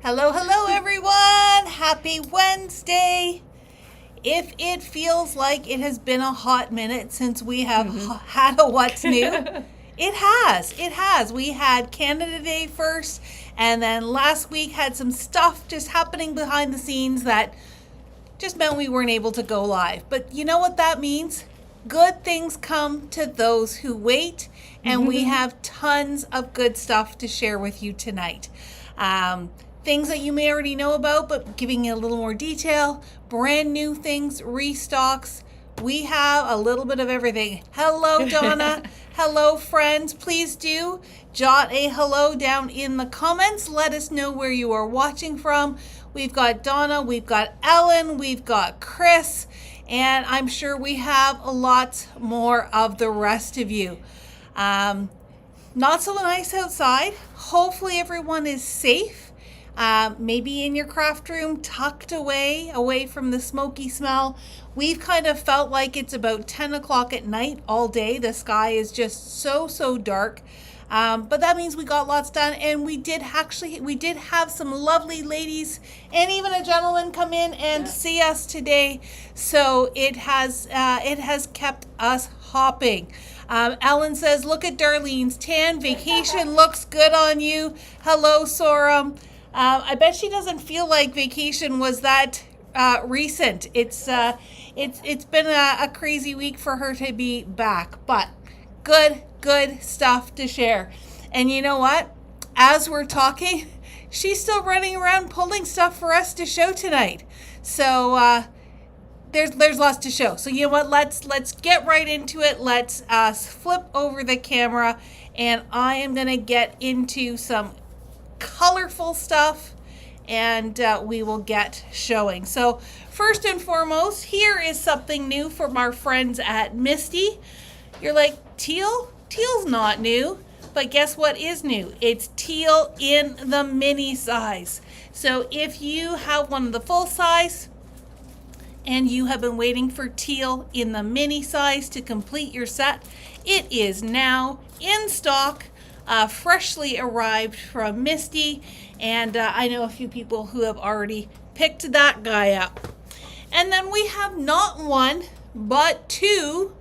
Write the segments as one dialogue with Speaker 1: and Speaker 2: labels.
Speaker 1: Hello, hello, everyone. Happy Wednesday. If it feels like it has been a hot minute since we have had a What's New, it has. It has. We had Canada Day first, and then last week had some stuff just happening behind the scenes that just meant we weren't able to go live. But you know what that means? Good things come to those who wait, and we have tons of good stuff to share with you tonight. Things that you may already know about, but giving you a little more detail, brand new things, restocks. We have a little bit of everything. Hello, Donna. Hello, friends. Please do jot a hello down in the comments. Let us know where you are watching from. We've got Donna, we've got Ellen, we've got Chris, and I'm sure we have a lot more of the rest of you. Not so nice outside. Hopefully everyone is safe. Maybe in your craft room, tucked away from the smoky smell. We've kind of felt like it's about 10 o'clock at night all day. The sky is just so dark. But that means we got lots done, and we did have some lovely ladies and even a gentleman come in and see us today. So it has kept us hopping. Ellen says, look at Darlene's tan. Vacation looks good on you. Hello, Sorum. I bet she doesn't feel like vacation was that recent. It's been a crazy week for her to be back, but good stuff to share. And you know what? As we're talking, she's still running around pulling stuff for us to show tonight. So there's lots to show. So you know what? Let's get right into it. Let's flip over the camera, and I am gonna get into some colorful stuff, and we will get showing. So first and foremost, here is something new from our friends at Misty. You're like, teal? Teal's not new, but guess what is new? It's teal in the mini size. So if you have one of the full size and you have been waiting for teal in the mini size to complete your set, it is now in stock. Freshly arrived from Misty, and I know a few people who have already picked that guy up. And then we have not one, but two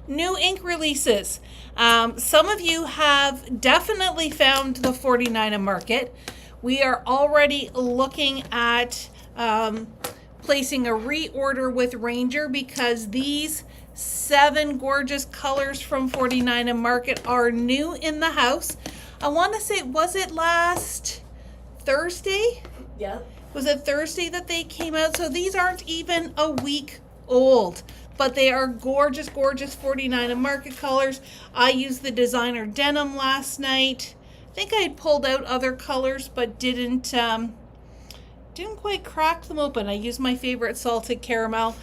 Speaker 1: new ink releases. Some of you have definitely found the 49 market. We are already looking at placing a reorder with Ranger because these 7 gorgeous colors from 49 Market are new in the house. I want to say, was it last Thursday?
Speaker 2: Yeah.
Speaker 1: Was it Thursday that they came out? So these aren't even a week old, but they are gorgeous 49 Market colors. I used the designer denim last night. I think I had pulled out other colors, but didn't quite crack them open. I used my favorite salted caramel.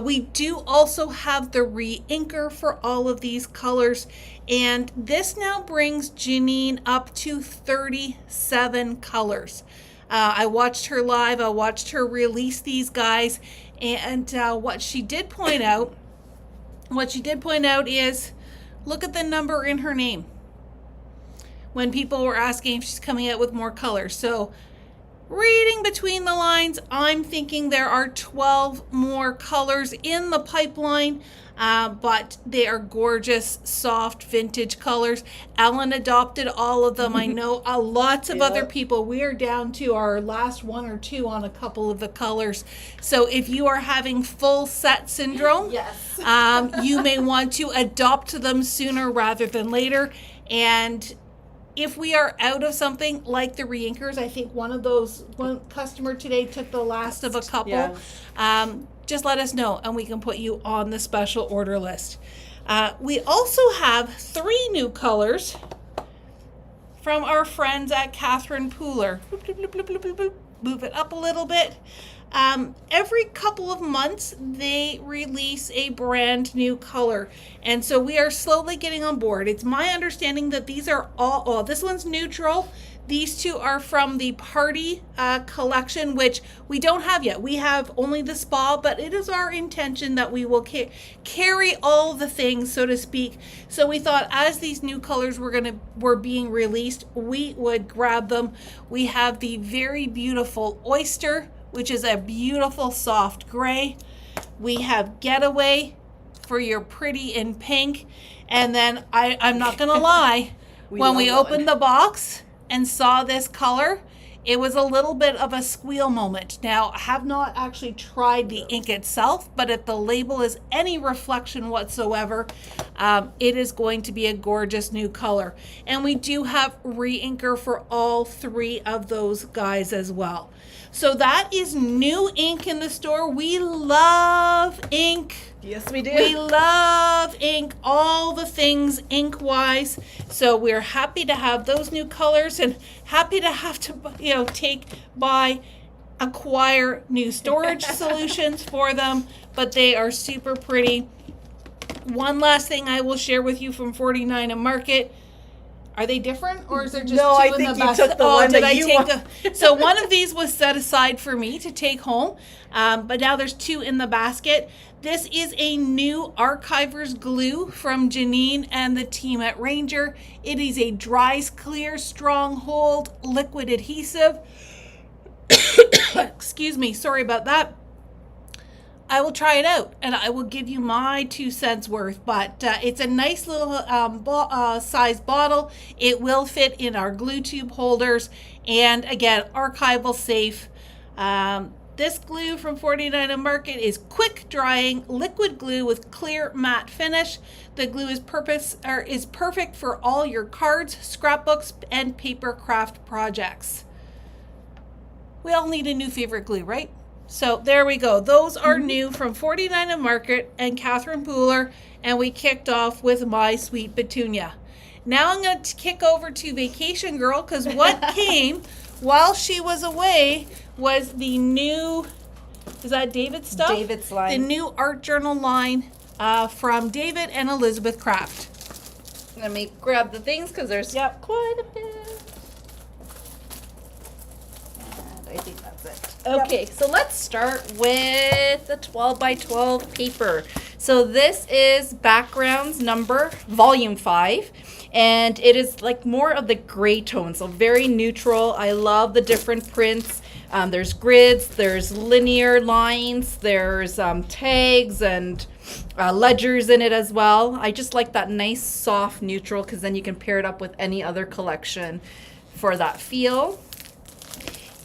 Speaker 1: We do also have the re-inker for all of these colors, and this now brings Janine up to 37 colors. I watched her live. I watched her release these guys, and what she did point out is, look at the number in her name. When people were asking if she's coming out with more colors. So reading between the lines, I'm thinking there are 12 more colors in the pipeline, but they are gorgeous, soft, vintage colors. Ellen adopted all of them. I know lots of other people. We are down to our last 1 or 2 on a couple of the colors. So if you are having full set syndrome,
Speaker 2: Yes.
Speaker 1: You may want to adopt them sooner rather than later. And if we are out of something like the re-inkers, I think one customer today took the last of a couple.
Speaker 2: Yeah.
Speaker 1: Just let us know and we can put you on the special order list. We also have 3 new colors from our friends at Catherine Pooler. Move it up a little bit. Every couple of months, they release a brand new color. And so we are slowly getting on board. It's my understanding that these are all, this one's neutral. These two are from the Party collection, which we don't have yet. We have only the spa, but it is our intention that we will carry all the things, so to speak. So we thought as these new colors were being released, we would grab them. We have the very beautiful Oyster, which is a beautiful soft gray. We have Getaway for your pretty in pink. And then I'm not going to lie, when we opened the box and saw this color, it was a little bit of a squeal moment. Now, I have not actually tried the ink itself, but if the label is any reflection whatsoever, it is going to be a gorgeous new color. And we do have re-inker for all three of those guys as well. So that is new ink in the store. We love ink.
Speaker 2: Yes, we do.
Speaker 1: We love ink, all the things ink-wise. So we're happy to have those new colors and happy to have to, acquire new storage solutions for them. But they are super pretty. One last thing I will share with you from 49 and Market. Are they different, or is there just
Speaker 2: no,
Speaker 1: two
Speaker 2: I
Speaker 1: in
Speaker 2: think
Speaker 1: the
Speaker 2: you
Speaker 1: basket?
Speaker 2: took the one that you want.
Speaker 1: So one of these was set aside for me to take home, but now there's two in the basket. This is a new Archiver's glue from Janine and the team at Ranger. It is a dries clear, stronghold liquid adhesive. Excuse me, sorry about that. I will try it out and I will give you my 2 cents worth, but it's a nice little size bottle. It will fit in our glue tube holders, and again, archival safe. This glue from 49 and Market is quick drying liquid glue with clear matte finish. The glue is perfect for all your cards, scrapbooks, and paper craft projects. We all need a new favorite glue, right? So there we go. Those are new from 49 and Market and Catherine Pooler, and we kicked off with My Sweet Petunia. Now I'm going to kick over to Vacation Girl, because what came while she was away was the new, is that David's stuff?
Speaker 2: David's line.
Speaker 1: The new art journal line from David and Elizabeth Craft.
Speaker 2: Let me grab the things because there's quite a bit. And I think that's it. Okay, so let's start with the 12 by 12 paper. So this is Backgrounds Volume 5. And it is like more of the gray tone, so very neutral. I love the different prints. There's grids, there's linear lines, there's tags and ledgers in it as well. I just like that nice soft neutral, because then you can pair it up with any other collection for that feel.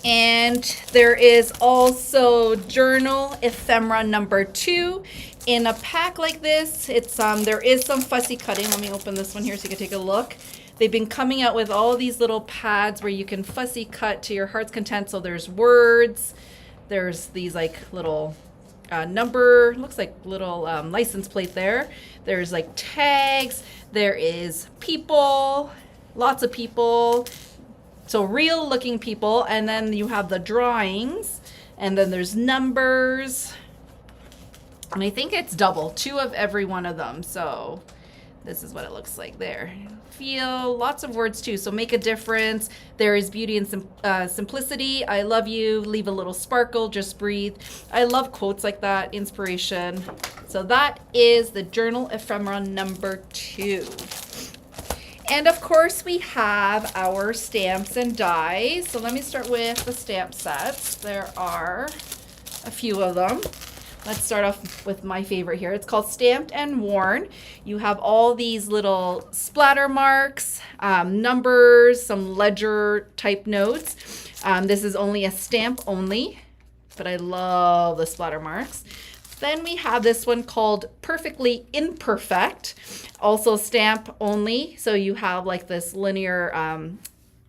Speaker 2: And there is also Journal Ephemera number 2 in a pack like this. It's there is some fussy cutting. Let me open this one here so you can take a look. They've been coming out with all these little pads where you can fussy cut to your heart's content. So there's words, there's these like little number, looks like little license plate there. There's like tags, there is people, lots of people. So real looking people, and then you have the drawings, and then there's numbers, and I think it's double, 2 of every one of them. So this is what it looks like there. Feel, lots of words too, so make a difference. There is beauty and simplicity. I love you, leave a little sparkle, just breathe. I love quotes like that, inspiration. So that is the Journal Ephemera number 2. And of course we have our stamps and dies. So let me start with the stamp sets. There are a few of them. Let's start off with my favorite here. It's called Stamped and Worn. You have all these little splatter marks, numbers, some ledger type notes. This is only a stamp only, but I love the splatter marks. Then we have this one called Perfectly Imperfect, also stamp only. So you have like this linear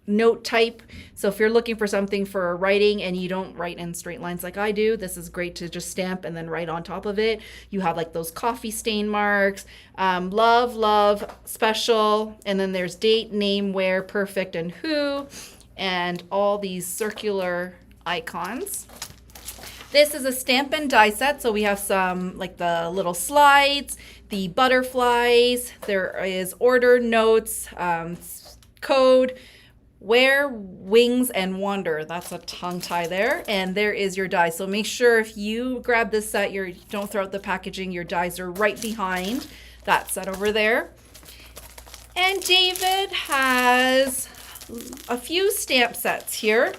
Speaker 2: note type. So if you're looking for something for writing and you don't write in straight lines like I do, this is great to just stamp and then write on top of it. You have like those coffee stain marks, love, love, special, and then there's date, name, where, perfect, and who, and all these circular icons. This is a stamp and die set, so we have some like the little slides, the butterflies, there is order, notes, code, Wear, Wings, and Wander. That's a tongue tie there. And there is your die. So make sure if you grab this set, don't throw out the packaging. Your dies are right behind that set over there. And David has a few stamp sets here.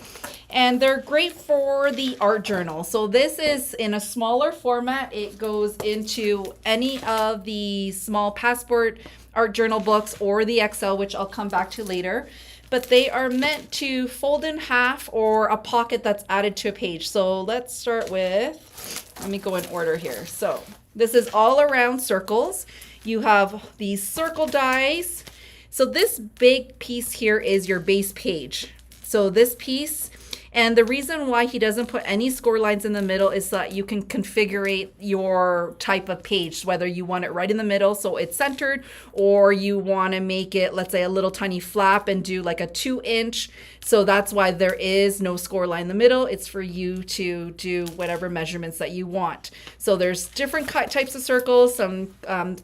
Speaker 2: And they're great for the art journal. So this is in a smaller format. It goes into any of the small passport art journal books or the XL, which I'll come back to later. But they are meant to fold in half or a pocket that's added to a page. So let's start with, let me go in order here. So this is all around circles. You have these circle dies. So this big piece here is your base page. So this piece, and the reason why he doesn't put any score lines in the middle is so that you can configure your type of page, whether you want it right in the middle so it's centered, or you want to make it, let's say, a little tiny flap and do like a 2-inch. So that's why there is no score line in the middle. It's for you to do whatever measurements that you want. So there's different types of circles, some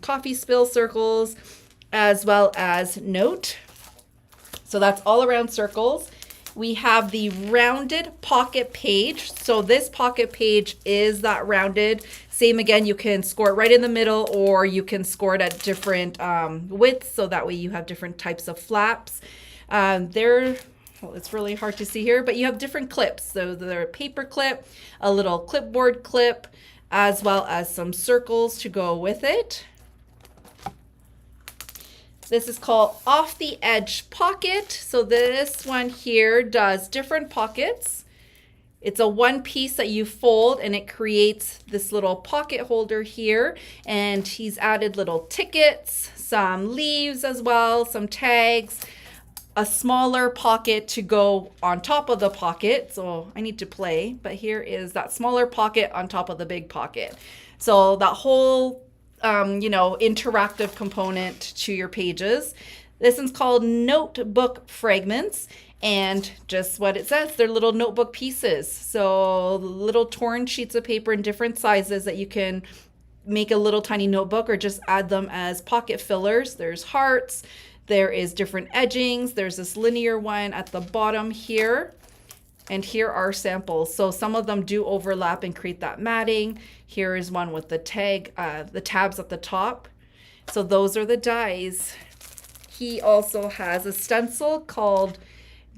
Speaker 2: coffee spill circles, as well as note. So that's all around circles. We have the rounded pocket page. So this pocket page is that rounded. Same again, you can score it right in the middle, or you can score it at different widths, so that way you have different types of flaps. Well, it's really hard to see here, but you have different clips. So they're a paper clip, a little clipboard clip, as well as some circles to go with it. This is called Off the Edge Pocket. So this one here does different pockets. It's a one piece that you fold, and it creates this little pocket holder here. And he's added little tickets, some leaves as well, some tags, a smaller pocket to go on top of the pocket. So I need to play, but here is that smaller pocket on top of the big pocket. So that whole interactive component to your pages. This one's called Notebook Fragments, and just what it says, they're little notebook pieces. So little torn sheets of paper in different sizes that you can make a little tiny notebook or just add them as pocket fillers. There's hearts, there is different edgings, there's this linear one at the bottom here. And here are samples. So some of them do overlap and create that matting. Here is one with the tabs at the top. So those are the dies. He also has a stencil called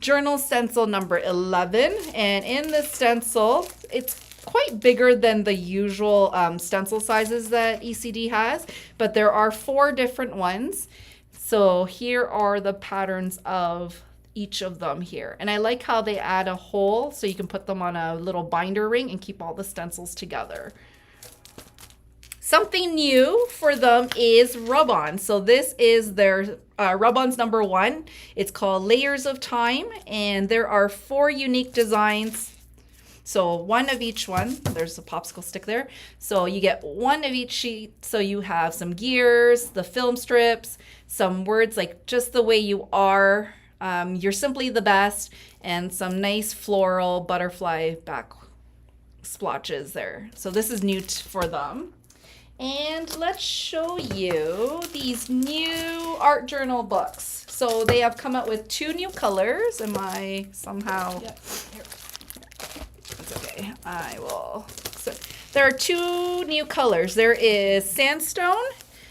Speaker 2: Journal Stencil number 11. And in the stencil, it's quite bigger than the usual stencil sizes that ECD has, but there are 4 different ones. So here are the patterns of each of them here. And I like how they add a hole so you can put them on a little binder ring and keep all the stencils together. Something new for them is rub-on. So this is their rub-ons number 1. It's called Layers of Time, and there are 4 unique designs. So one of each one. There's a popsicle stick there. So you get one of each sheet. So you have some gears, the film strips, some words like just the way you are, you're simply the best, and some nice floral butterfly back splotches there. So this is new for them. And let's show you these new art journal books. So they have come out with 2 new colors. Am I somehow...
Speaker 1: Yep. Here.
Speaker 2: It's okay. I will... So there are 2 new colors. There is sandstone.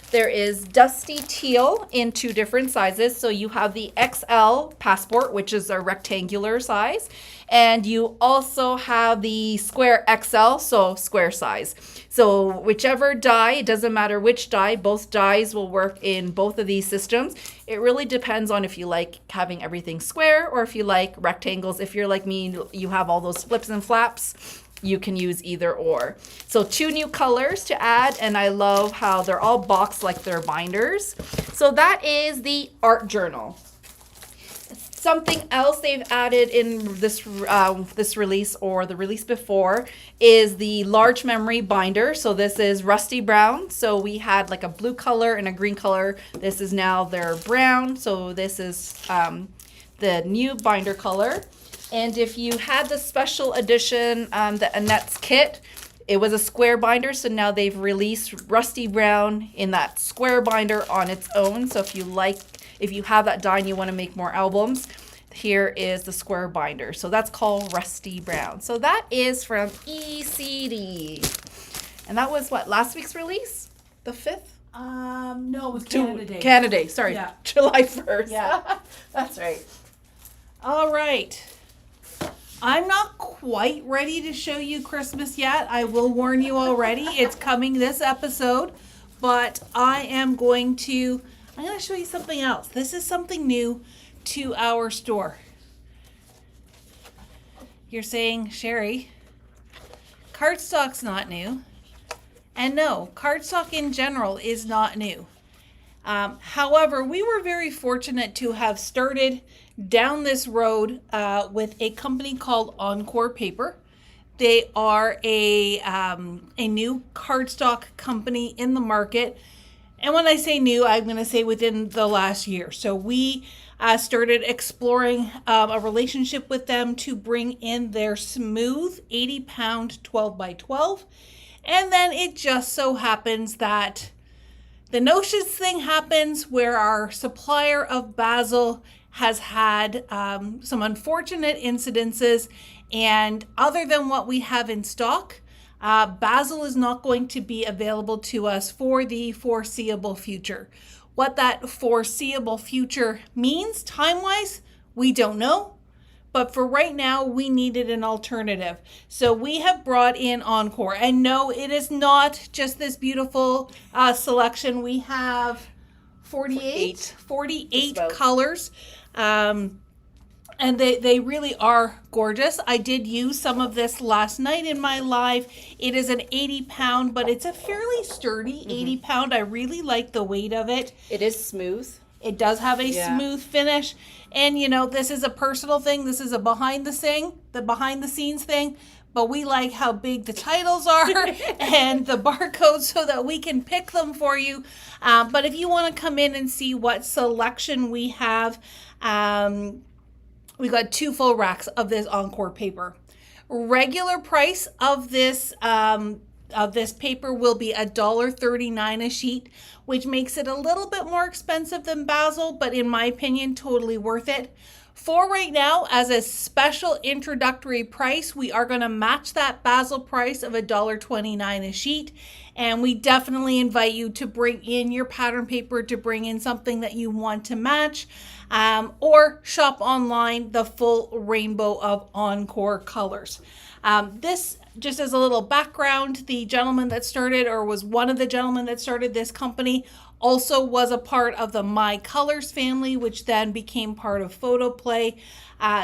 Speaker 2: There is dusty teal in 2 different sizes. So you have the XL passport, which is a rectangular size. And you also have the square XL, so square size. So whichever die, it doesn't matter which die, both dies will work in both of these systems. It really depends on if you like having everything square or if you like rectangles. If you're like me, you have all those flips and flaps, you can use either or. So 2 new colors to add, and I love how they're all boxed like they're binders. So that is the art journal. Something else they've added in this release or the release before is the large memory binder. So this is rusty brown. So we had like a blue color and a green color. This is now their brown. So this is the new binder color. And if you had the special edition, the Annette's kit, it was a square binder. So now they've released rusty brown in that square binder on its own. So if you have that die and you want to make more albums, here is the square binder. So that's called Rusty Brown. So that is from ECD. And that was what, last week's release? The 5th?
Speaker 1: No, it was Canada Day.
Speaker 2: Canada Day, sorry.
Speaker 1: Yeah.
Speaker 2: July 1st.
Speaker 1: Yeah.
Speaker 2: That's right.
Speaker 1: All right. I'm not quite ready to show you Christmas yet. I will warn you already. It's coming this episode. But I'm going to show you something else. This is something new to our store. You're saying, Sherry, cardstock's not new. And no, cardstock in general is not new. However, we were very fortunate to have started down this road with a company called Encore Paper. They are a new cardstock company in the market. And when I say new, I'm going to say within the last year. So we started exploring a relationship with them to bring in their smooth 80-pound 12x12. And then it just so happens that the notions thing happens where our supplier of basil has had some unfortunate incidences, and other than what we have in stock, basil is not going to be available to us for the foreseeable future. What that foreseeable future means time-wise, we don't know. But for right now, we needed an alternative. So we have brought in Encore. And no, it is not just this beautiful selection. We have 48 colors. And they really are gorgeous. I did use some of this last night in my live. It is an 80-pound, but it's a fairly sturdy 80-pound. I really like the weight of it.
Speaker 2: It is smooth.
Speaker 1: It does have a smooth finish. And, you know, this is a personal thing. This is a behind the scenes thing. But we like how big the titles are and the barcodes so that we can pick them for you. But if you want to come in and see what selection we have, we got 2 full racks of this Encore paper. Regular price of this paper will be $1.39 a sheet, which makes it a little bit more expensive than basil, but in my opinion, totally worth it. For right now, as a special introductory price, we are going to match that basil price of $1.29 a sheet. And we definitely invite you to bring in your pattern paper, to bring in something that you want to match, or shop online the full rainbow of Encore colors. This, just as a little background, the gentleman that started, or was one of the gentlemen that started this company, also was a part of the My Colors family, which then became part of Photoplay.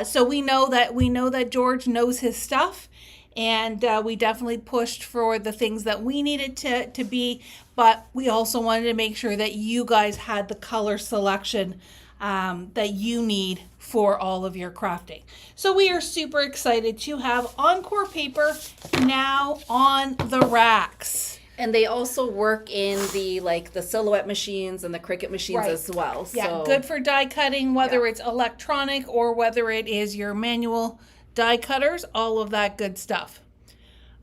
Speaker 1: So we know that George knows his stuff, and we definitely pushed for the things that we needed to be, but we also wanted to make sure that you guys had the color selection that you need for all of your crafting. So we are super excited to have Encore paper now on the racks.
Speaker 2: And they also work in the silhouette machines and the Cricut machines as well.
Speaker 1: Yeah,
Speaker 2: so
Speaker 1: good for die cutting, whether it's electronic or whether it is your manual die cutters, all of that good stuff.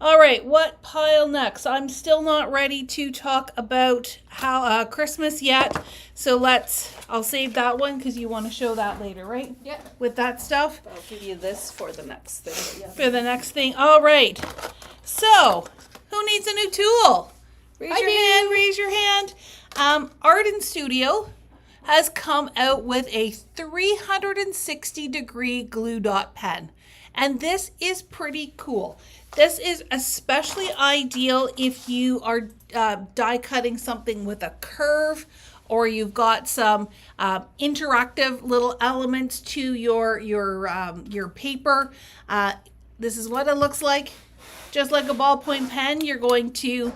Speaker 1: All right, what pile next? I'm still not ready to talk about how Christmas yet, so I'll save that one because you want to show that later, right?
Speaker 2: Yeah.
Speaker 1: With that stuff?
Speaker 2: I'll give you this for the next thing.
Speaker 1: For the next thing. All right. So, who needs a new tool? Raise your hand. Arden Studio has come out with a 360-degree glue dot pen. And this is pretty cool. This is especially ideal if you are die cutting something with a curve, or you've got some interactive little elements to your paper. This is what it looks like. Just like a ballpoint pen, you're going to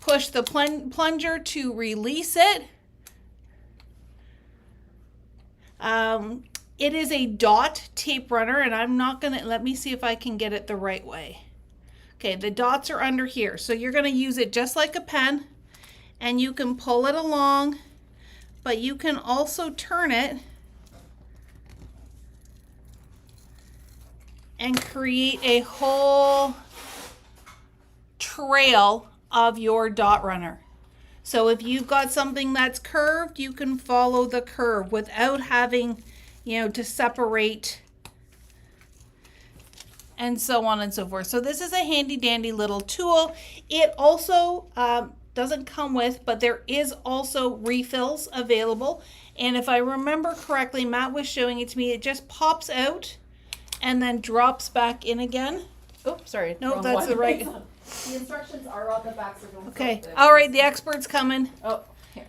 Speaker 1: push the plunger to release it. It is a dot tape runner, and let me see if I can get it the right way. Okay, the dots are under here. So you're gonna use it just like a pen, and you can pull it along, but you can also turn it and create a whole trail of your dot runner. So if you've got something that's curved, you can follow the curve without having to separate and so on and so forth. So this is a handy dandy little tool. It also doesn't come with, but there is also refills available. And if I remember correctly, Matt was showing it to me, it just pops out and then drops back in again.
Speaker 2: Oh, sorry.
Speaker 1: No,
Speaker 2: wrong
Speaker 1: that's
Speaker 2: one.
Speaker 1: the right.
Speaker 2: The instructions are on the back. So don't
Speaker 1: Okay.
Speaker 2: flip this.
Speaker 1: All right, the expert's coming.
Speaker 2: Oh, here.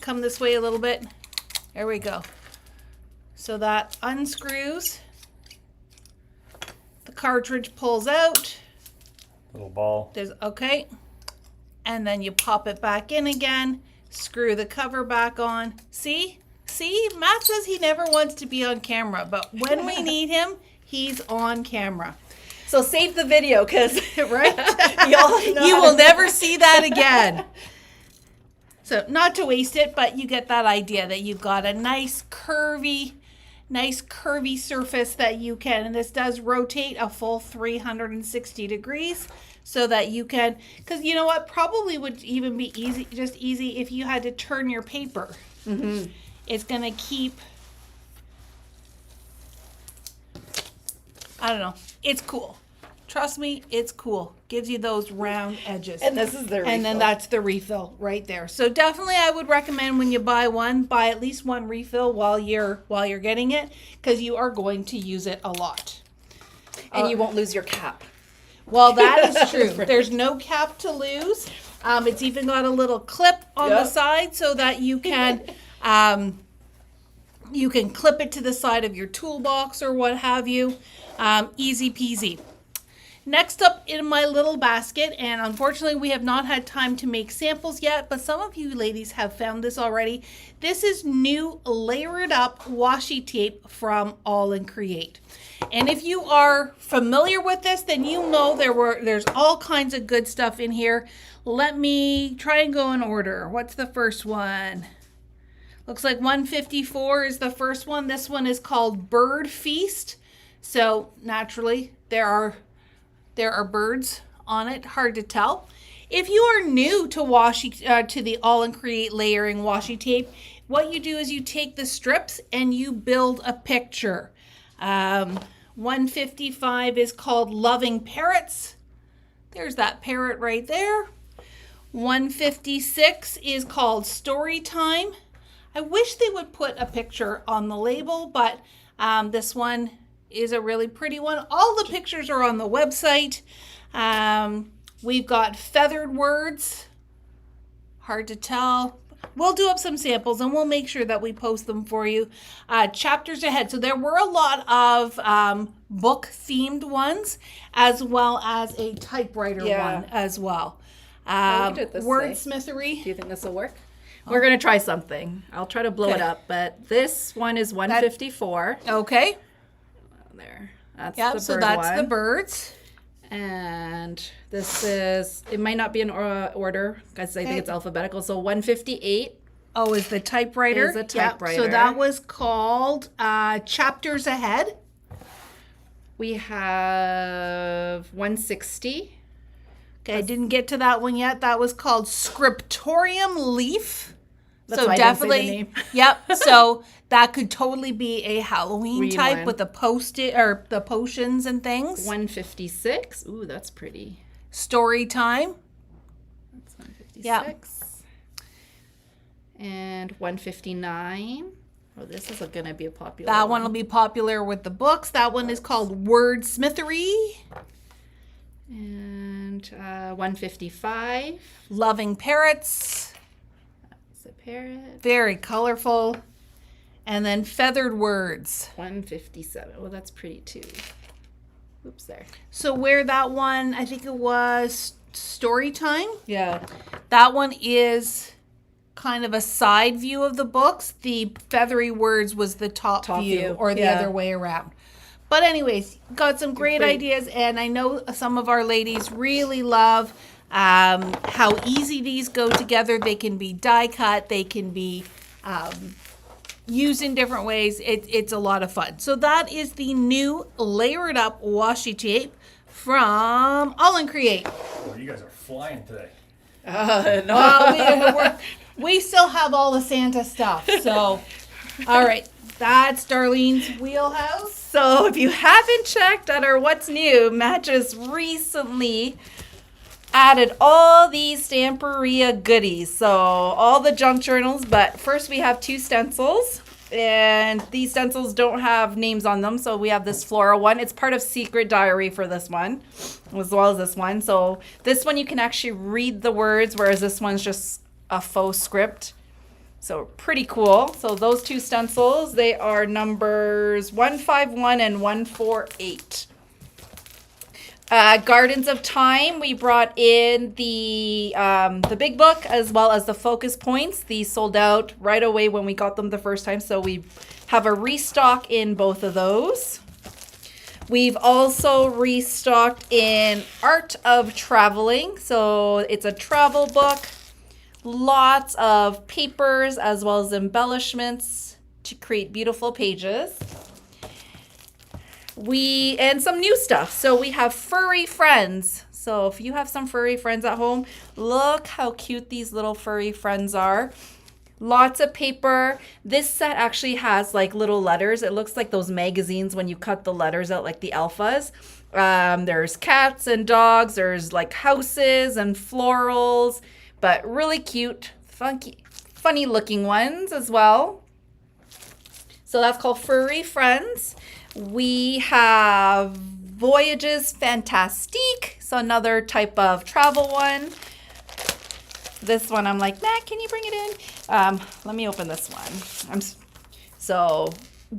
Speaker 1: Come this way a little bit. There we go. So that unscrews. The cartridge pulls out.
Speaker 3: Little ball.
Speaker 1: There's okay. And then you pop it back in again. Screw the cover back on. See? Matt says he never wants to be on camera, but when we need him, he's on camera.
Speaker 2: So save the video, because
Speaker 1: Right?
Speaker 2: y'all know
Speaker 1: You will never see that again. So not to waste it, but you get that idea that you've got a nice curvy surface that you can, and this does rotate a full 360 degrees so that you can, because you know what, probably would even be easy if you had to turn your paper.
Speaker 2: Mm-hmm.
Speaker 1: It's going to keep, I don't know, it's cool. Trust me, it's cool. Gives you those round edges.
Speaker 2: And this is the refill.
Speaker 1: And then that's the refill right there. So definitely I would recommend when you buy at least one refill while you're getting it, because you are going to use it a lot.
Speaker 2: And you won't lose your cap.
Speaker 1: Well, that is true. There's no cap to lose. It's even got a little clip on the side so that you can clip it to the side of your toolbox or what have you. Easy peasy. Next up in my little basket, and unfortunately we have not had time to make samples yet, but some of you ladies have found this already. This is new layered up washi tape from All and Create. And if you are familiar with this, then you know there's all kinds of good stuff in here. Let me try and go in order. What's the first one? Looks like 154 is the first one. This one is called Bird Feast. So naturally there are birds on it. Hard to tell. If you are new to to the All and Create layering washi tape, what you do is you take the strips and you build a picture. 155 is called Loving Parrots. There's that parrot right there. 156 is called Story Time. I wish they would put a picture on the label, but this one is a really pretty one. All the pictures are on the website. We've got feathered words. Hard to tell. We'll do up some samples and we'll make sure that we post them for you. Chapters ahead. So there were a lot of book themed ones, as well as a typewriter one as well. Wordsmithery.
Speaker 2: Do you think this will work? We're going to try something. I'll try to blow it up, but this one is 154.
Speaker 1: Okay.
Speaker 2: There. That's
Speaker 1: Yep,
Speaker 2: the
Speaker 1: so
Speaker 2: bird
Speaker 1: that's
Speaker 2: one.
Speaker 1: the birds.
Speaker 2: And this is, it might not be in order because I think it's alphabetical. So 158.
Speaker 1: Oh, is the typewriter?
Speaker 2: Is a
Speaker 1: Yep,
Speaker 2: typewriter.
Speaker 1: so that was called Chapters Ahead.
Speaker 2: We have 160.
Speaker 1: Okay, I didn't get to that one yet. That was called Scriptorium Leaf.
Speaker 2: That's
Speaker 1: so
Speaker 2: why I didn't say the
Speaker 1: definitely,
Speaker 2: name.
Speaker 1: Yep. So that could totally be a Halloween
Speaker 2: Green
Speaker 1: type
Speaker 2: one.
Speaker 1: with the post-it or the potions and things.
Speaker 2: 156. Ooh, that's pretty.
Speaker 1: Story time.
Speaker 2: That's 156.
Speaker 1: Yep.
Speaker 2: And 159. Oh, this is going to be a popular
Speaker 1: That one will be popular with the books. That one is called Wordsmithery.
Speaker 2: And 155.
Speaker 1: Loving Parrots.
Speaker 2: That's a parrot.
Speaker 1: Very colorful. And then Feathered Words.
Speaker 2: 157. Oh, that's pretty too. Oops, there.
Speaker 1: So where that one, I think it was Story Time.
Speaker 2: Yeah.
Speaker 1: That one is kind of a side view of the books. The Feathery Words was the top view, or the other way around. But anyways, got some great ideas, and I know some of our ladies really love how easy these go together. They can be die cut. They can be used in different ways. It's a lot of fun. So that is the new layered up washi tape from All and Create.
Speaker 3: Oh, you guys are flying today.
Speaker 2: No.
Speaker 1: Well, we still have all the Santa stuff. So, all right. That's Darlene's wheelhouse.
Speaker 2: So if you haven't checked out our What's New, Matt just recently added all these Stamperia goodies. So all the junk journals, but first we have 2 stencils. And these stencils don't have names on them, so we have this floral one. It's part of Secret Diary for this one, as well as this one. So this one you can actually read the words, whereas this one's just a faux script. So pretty cool. So those 2 stencils, they are numbers 151 and 148. Gardens of Time, we brought in the big book as well as the focus points. These sold out right away when we got them the first time, so we have a restock in both of those. We've also restocked in Art of Traveling, so it's a travel book. Lots of papers as well as embellishments to create beautiful pages. And some new stuff. So we have furry friends. So if you have some furry friends at home, look how cute these little furry friends are. Lots of paper. This set actually has like little letters. It looks like those magazines when you cut the letters out, like the alphas. There's cats and dogs. There's like houses and florals, but really cute, funny looking ones as well. So that's called Furry Friends. We have Voyages Fantastique, so another type of travel one. This one, I'm like, Matt, can you bring it in? Let me open this one. So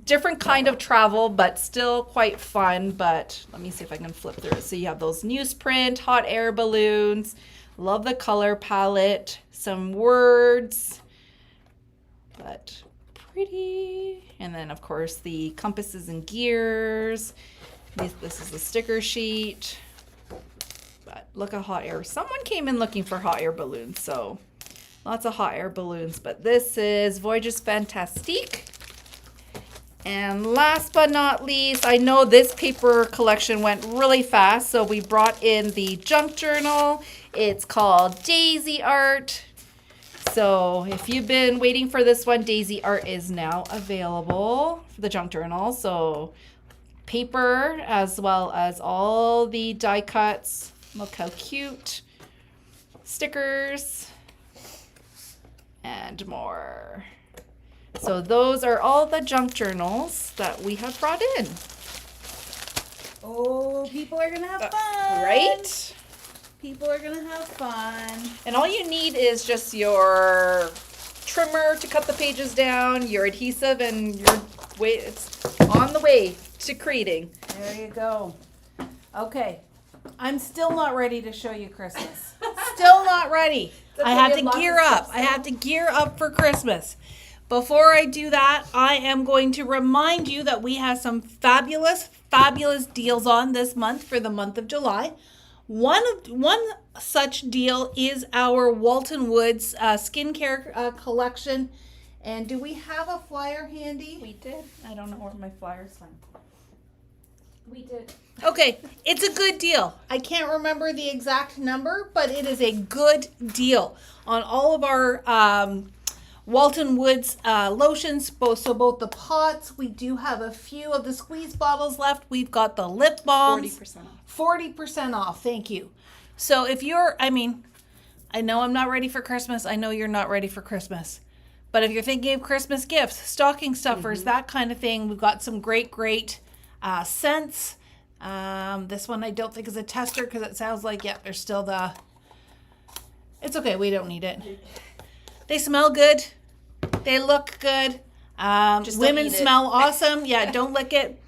Speaker 2: different kind of travel, but still quite fun. But let me see if I can flip through it. So you have those newsprint, hot air balloons. Love the color palette. Some words, but pretty. And then, of course, the compasses and gears. This is the sticker sheet. But look at hot air. Someone came in looking for hot air balloons, so lots of hot air balloons. But this is Voyages Fantastique. And last but not least, I know this paper collection went really fast, so we brought in the junk journal. It's called Daisy Art. So if you've been waiting for this one, Daisy Art is now available for the junk journal. So paper as well as all the die cuts. Look how cute. Stickers and more. So those are all the junk journals that we have brought in.
Speaker 1: Oh, people are going to have fun.
Speaker 2: Right?
Speaker 1: People are going to have fun.
Speaker 2: And all you need is just your trimmer to cut the pages down, your adhesive, and it's on the way to creating.
Speaker 1: There you go. Okay. I'm still not ready to show you Christmas. Still not ready. I have to gear up. I have to gear up for Christmas. Before I do that, I am going to remind you that we have some fabulous deals on this month for the month of July. One such deal is our Walton Woods skincare collection. And do we have a flyer handy?
Speaker 2: We did. I don't know where my flyers went. We did.
Speaker 1: Okay, it's a good deal. I can't remember the exact number, but it is a good deal on all of our Walton Woods lotions. Both the pots. We do have a few of the squeeze bottles left. We've got the lip balms.
Speaker 2: 40% off.
Speaker 1: 40% off. Thank you. So if I know I'm not ready for Christmas. I know you're not ready for Christmas. But if you're thinking of Christmas gifts, stocking stuffers, that kind of thing, we've got some great scents. This one I don't think is a tester because it sounds like, there's still it's okay. We don't need it. They smell good. They look good. Women smell awesome. Yeah, don't lick it.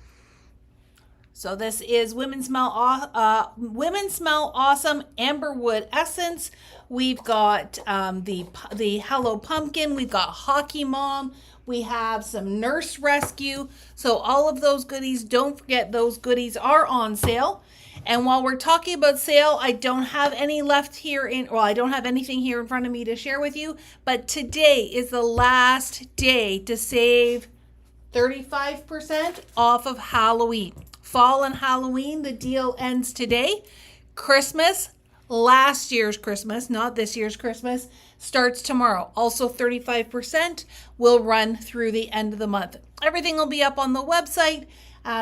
Speaker 1: So this is Women Smell Awesome Amberwood Essence. We've got the Hello Pumpkin. We've got Hockey Mom. We have some Nurse Rescue. So all of those goodies, don't forget those goodies are on sale. And while we're talking about sale, I don't have any left here I don't have anything here in front of me to share with you, but today is the last day to save 35% off of Halloween. Fall and Halloween, the deal ends today. Christmas, last year's Christmas, not this year's Christmas, starts tomorrow. Also 35% will run through the end of the month. Everything will be up on the website.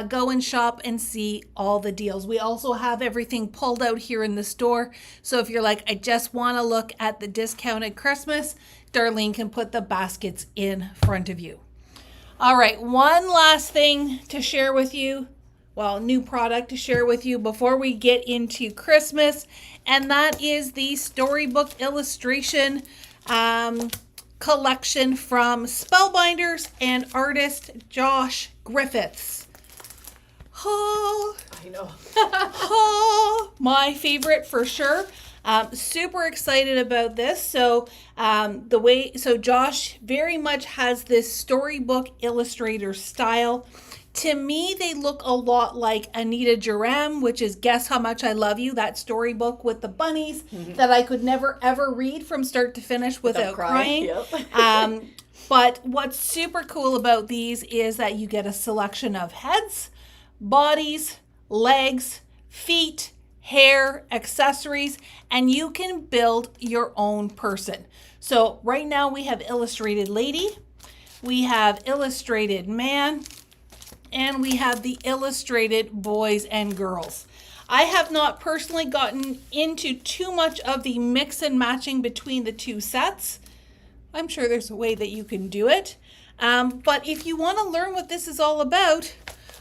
Speaker 1: Go and shop and see all the deals. We also have everything pulled out here in the store. So if you're like, I just want to look at the discounted Christmas, Darlene can put the baskets in front of you. All right, one last thing to share with you. Well, new product to share with you before we get into Christmas. And that is the storybook illustration collection from Spellbinders and artist Josh Griffiths. Oh,
Speaker 2: I know.
Speaker 1: oh, my favorite for sure. Super excited about this. So Josh very much has this storybook illustrator style. To me, they look a lot like Anita Jerem, which is Guess How Much I Love You, that storybook with the bunnies that I could never ever read from start to finish without crying.
Speaker 2: Yep.
Speaker 1: But what's super cool about these is that you get a selection of heads, bodies, legs, feet, hair, accessories, and you can build your own person. So right now we have illustrated lady, we have illustrated man, and we have the illustrated boys and girls. I have not personally gotten into too much of the mix and matching between the two sets. I'm sure there's a way that you can do it. But if you want to learn what this is all about,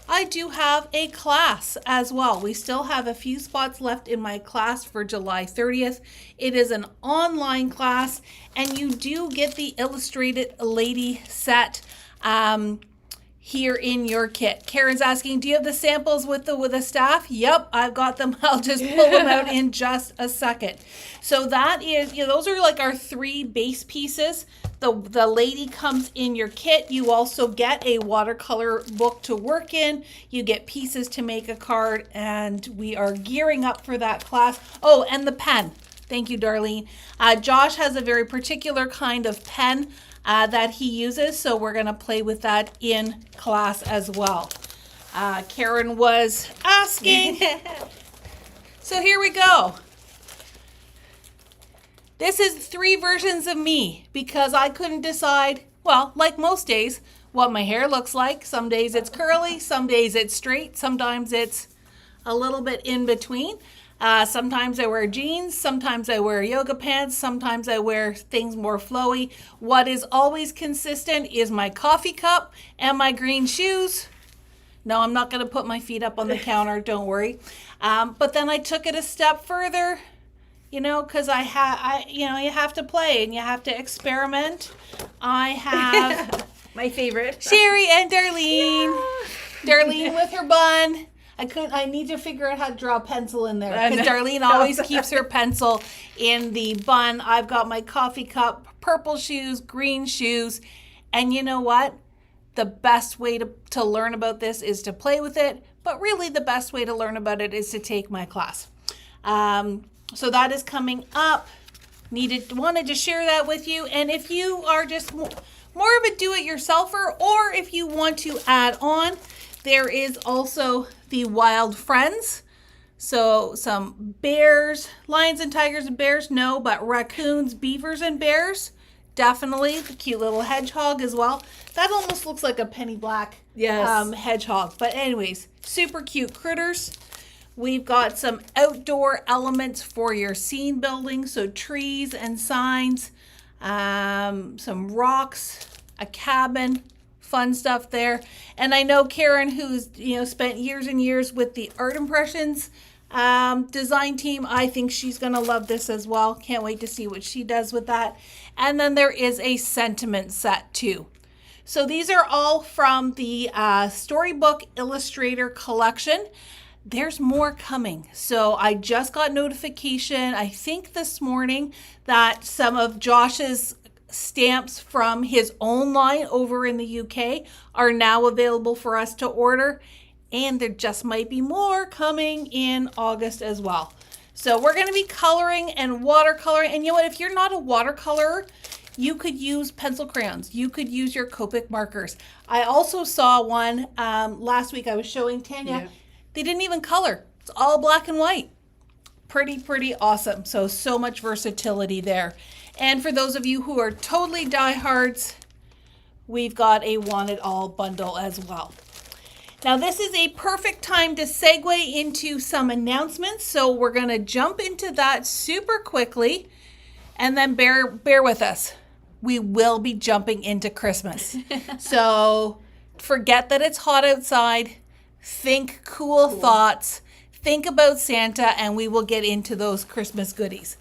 Speaker 1: I do have a class as well. We still have a few spots left in my class for July 30th. It is an online class, and you do get the illustrated lady set here in your kit. Karen's asking, do you have the samples with the staff? Yep, I've got them. I'll just pull them out in just a second. So that is, those are like our 3 base pieces. The lady comes in your kit. You also get a watercolor book to work in. You get pieces to make a card, and we are gearing up for that class. Oh, and the pen. Thank you, Darlene. Josh has a very particular kind of pen that he uses, so we're going to play with that in class as well. Karen was asking. So here we go. This is 3 versions of me because I couldn't decide, well, like most days, what my hair looks like. Some days it's curly, some days it's straight, sometimes it's a little bit in between. Sometimes I wear jeans, sometimes I wear yoga pants, sometimes I wear things more flowy. What is always consistent is my coffee cup and my green shoes. No, I'm not going to put my feet up on the counter, don't worry. But then I took it a step further, because you have to play and you have to experiment. I have
Speaker 2: my favorite,
Speaker 1: Sherry and Darlene. Yeah. Darlene with her bun. I need to figure out how to draw a pencil in there because Darlene always keeps her pencil in the bun. I've got my coffee cup, purple shoes, green shoes. And you know what? The best way to learn about this is to play with it. But really the best way to learn about it is to take my class. So that is coming up. Wanted to share that with you. And if you are just more of a do-it-yourselfer, or if you want to add on, there is also the Wild Friends. So some bears, lions and tigers and bears, no, but raccoons, beavers and bears, definitely. The cute little hedgehog as well. That almost looks like a penny black hedgehog. But anyways, super cute critters. We've got some outdoor elements for your scene building. So trees and signs, some rocks, a cabin, fun stuff there. And I know Karen, who's spent years and years with the Art Impressions design team, I think she's gonna love this as well. Can't wait to see what she does with that. And then there is a sentiment set too. So these are all from the Storybook Illustrator collection. There's more coming. So I just got notification, I think this morning, that some of Josh's stamps from his own line over in the UK are now available for us to order. And there just might be more coming in August as well. So we're going to be coloring and watercoloring. And you know what? If you're not a watercolorer, you could use pencil crayons. You could use your Copic markers. I also saw one last week I was showing Tanya. Yeah. They didn't even color. It's all black and white. Pretty awesome. So much versatility there. And for those of you who are totally diehards, we've got a Want It All bundle as well. Now this is a perfect time to segue into some announcements. So we're going to jump into that super quickly, and then bear with us. We will be jumping into Christmas. So forget that it's hot outside. Think cool thoughts. Think about Santa, and we will get into those Christmas goodies.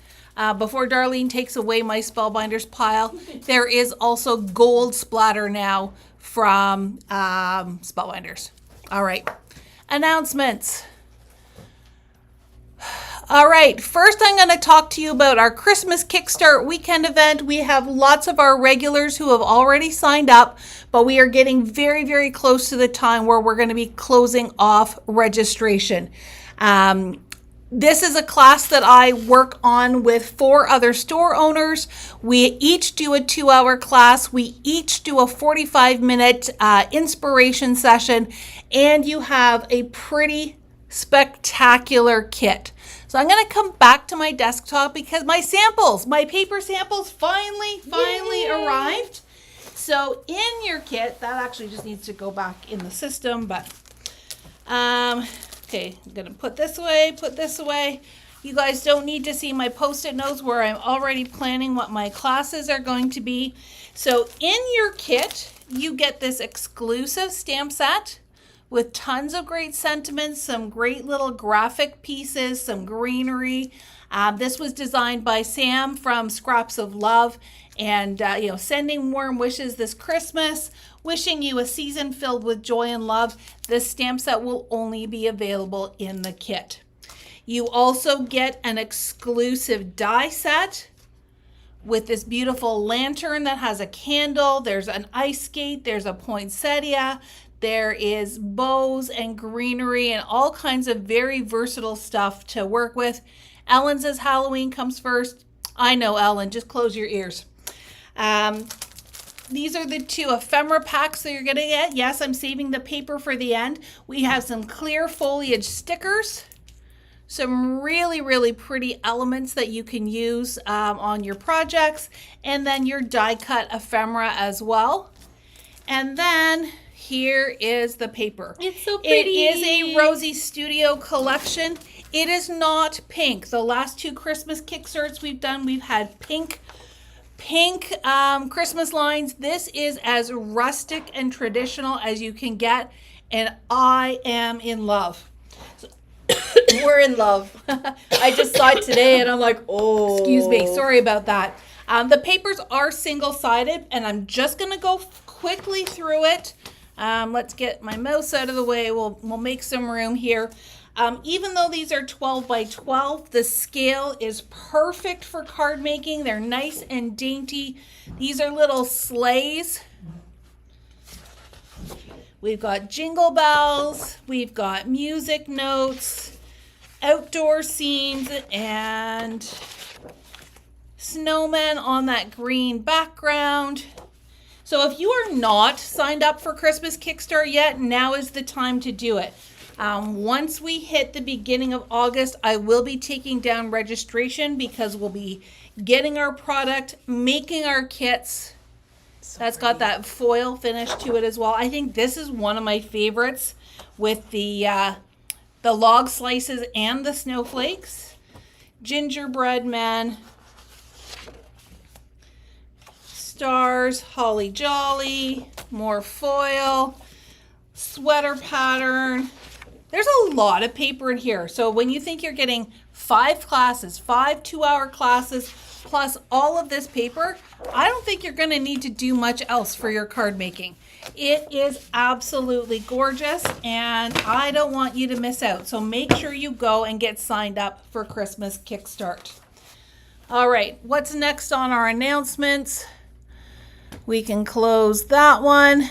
Speaker 1: Before Darlene takes away my Spellbinders pile, there is also gold splatter now from Spellbinders. All right, announcements. All right, first I'm going to talk to you about our Christmas Kickstart weekend event. We have lots of our regulars who have already signed up, but we are getting very, very close to the time where we're going to be closing off registration. This is a class that I work on with 4 other store owners. We each do a 2-hour class. We each do a 45-minute inspiration session, and you have a pretty spectacular kit. So I'm going to come back to my desktop because my paper samples finally arrived. So in your kit, that actually just needs to go back in the system, but okay, I'm going to put this away. You guys don't need to see my Post-it notes where I'm already planning what my classes are going to be. So in your kit, you get this exclusive stamp set with tons of great sentiments, some great little graphic pieces, some greenery. This was designed by Sam from Scraps of Love, and sending warm wishes this Christmas, wishing you a season filled with joy and love. This stamp set will only be available in the kit. You also get an exclusive die set with this beautiful lantern that has a candle. There's an ice skate, there's a poinsettia, there is bows and greenery and all kinds of very versatile stuff to work with. Ellen says Halloween comes first. I know, Ellen, just close your ears. These are the 2 ephemera packs that you're going to get. Yes, I'm saving the paper for the end. We have some clear foliage stickers, some really, really pretty elements that you can use on your projects, and then your die cut ephemera as well. And then here is the paper.
Speaker 2: It's so pretty.
Speaker 1: It is a Rosie Studio collection. It is not pink. The last 2 Christmas Kickstarts we've done, we've had pink Christmas lines. This is as rustic and traditional as you can get, and I am in love.
Speaker 2: So, we're in love. I just saw it today and I'm like, oh.
Speaker 1: Excuse me, sorry about that. The papers are single-sided, and I'm just going to go quickly through it. Let's get my mouse out of the way. We'll make some room here. Even though these are 12 by 12, the scale is perfect for card making. They're nice and dainty. These are little sleighs. We've got jingle bells. We've got music notes, outdoor scenes, and snowmen on that green background. So if you are not signed up for Christmas Kickstart yet, now is the time to do it. Once we hit the beginning of August, I will be taking down registration because we'll be getting our product, making our kits. That's got that foil finish to it as well. I think this is one of my favorites with the log slices and the snowflakes. Gingerbread man. Stars, holly jolly, more foil, sweater pattern. There's a lot of paper in here. So when you think you're getting 5 classes, 5 2-hour classes, plus all of this paper, I don't think you're going to need to do much else for your card making. It is absolutely gorgeous, and I don't want you to miss out. So make sure you go and get signed up for Christmas Kickstart. All right, what's next on our announcements? We can close that one.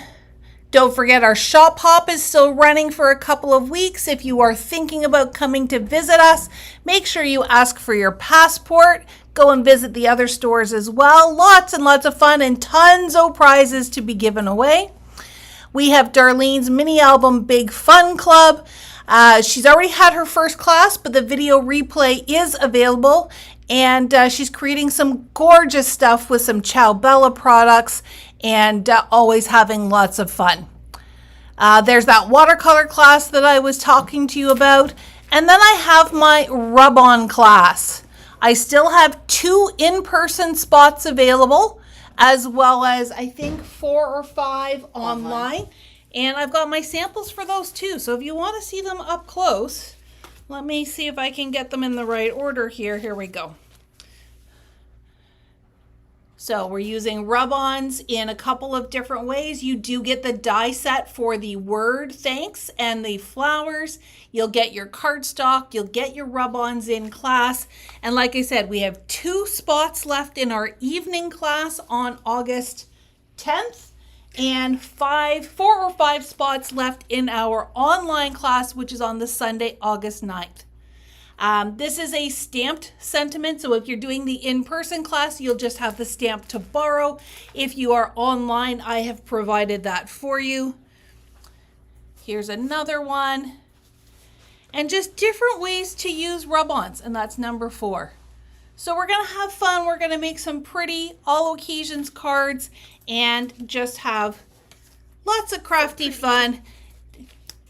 Speaker 1: Don't forget our shop hop is still running for a couple of weeks. If you are thinking about coming to visit us, make sure you ask for your passport. Go and visit the other stores as well. Lots and lots of fun and tons of prizes to be given away. We have Darlene's mini album Big Fun Club. She's already had her first class, but the video replay is available. And she's creating some gorgeous stuff with some Ciao Bella products and always having lots of fun. There's that watercolor class that I was talking to you about. And then I have my rub-on class. I still have 2 in-person spots available, as well as I think 4 or 5 online. And I've got my samples for those too. So if you want to see them up close, let me see if I can get them in the right order here. Here we go. So we're using rub-ons in a couple of different ways. You do get the die set for the word thanks and the flowers. You'll get your cardstock. You'll get your rub-ons in class. And like I said, we have 2 spots left in our evening class on August 10th and 4 or 5 spots left in our online class, which is on the Sunday, August 9th. This is a stamped sentiment, so if you're doing the in-person class, you'll just have the stamp to borrow. If you are online, I have provided that for you. Here's another one. And just different ways to use rub-ons, and that's number 4. So we're going to have fun. We're going to make some pretty all occasions cards and just have lots of crafty fun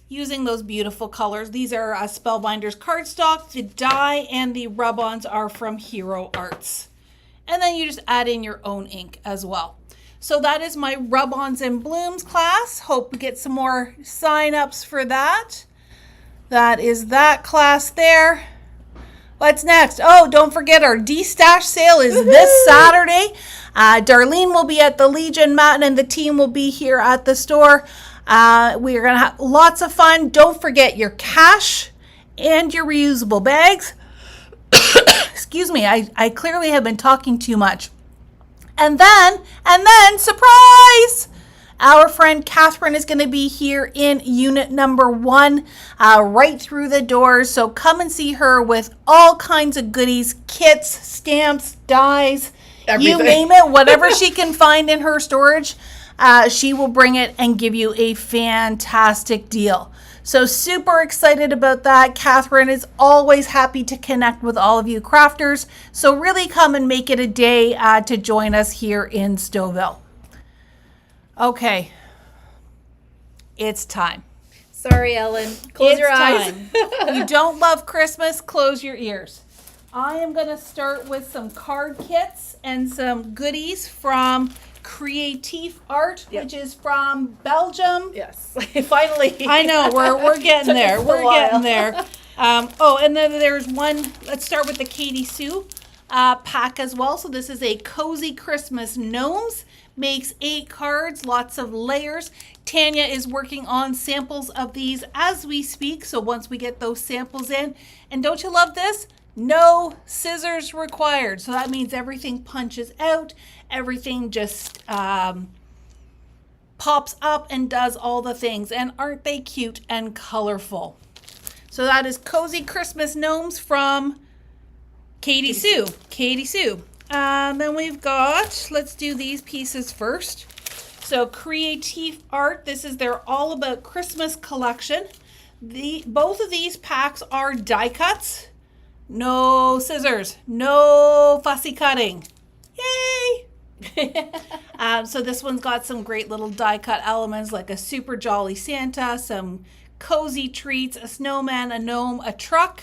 Speaker 1: using those beautiful colors. These are Spellbinders cardstock. The die and the rub-ons are from Hero Arts. And then you just add in your own ink as well. So that is my rub-ons and blooms class. Hope we get some more sign-ups for that. That is that class there. What's next? Oh, don't forget our D-Stash sale is this Saturday. Darlene will be at the Legion. Matt and the team will be here at the store. We are going to have lots of fun. Don't forget your cash and your reusable bags. Excuse me, I clearly have been talking too much. And then, surprise! Our friend Catherine is going to be here in unit number 1, right through the doors. So come and see her with all kinds of goodies, kits, stamps, dies, everything. You name it, whatever she can find in her storage. She will bring it and give you a fantastic deal. So super excited about that. Catherine is always happy to connect with all of you crafters. So really come and make it a day to join us here in Stouffville. Okay, it's time.
Speaker 2: Sorry, Ellen. Close your eyes.
Speaker 1: You don't love Christmas? Close your ears. I am going to start with some card kits and some goodies from Creative Art, which is from Belgium.
Speaker 2: Yes, finally.
Speaker 1: I know, we're getting there. We're getting there. And then there's one, let's start with the Katie Sue pack as well. So this is a Cozy Christmas Gnomes. Makes 8 cards, lots of layers. Tanya is working on samples of these as we speak. So once we get those samples in, and don't you love this? No scissors required. So that means everything punches out. Everything just pops up and does all the things. And aren't they cute and colorful? So that is Cozy Christmas Gnomes from Katie Sue. Katie Sue. Then we've got, let's do these pieces first. So Creative Art, this is their All About Christmas collection. Both of these packs are die cuts. No scissors, no fussy cutting. Yay! So this one's got some great little die cut elements like a super jolly Santa, some cozy treats, a snowman, a gnome, a truck.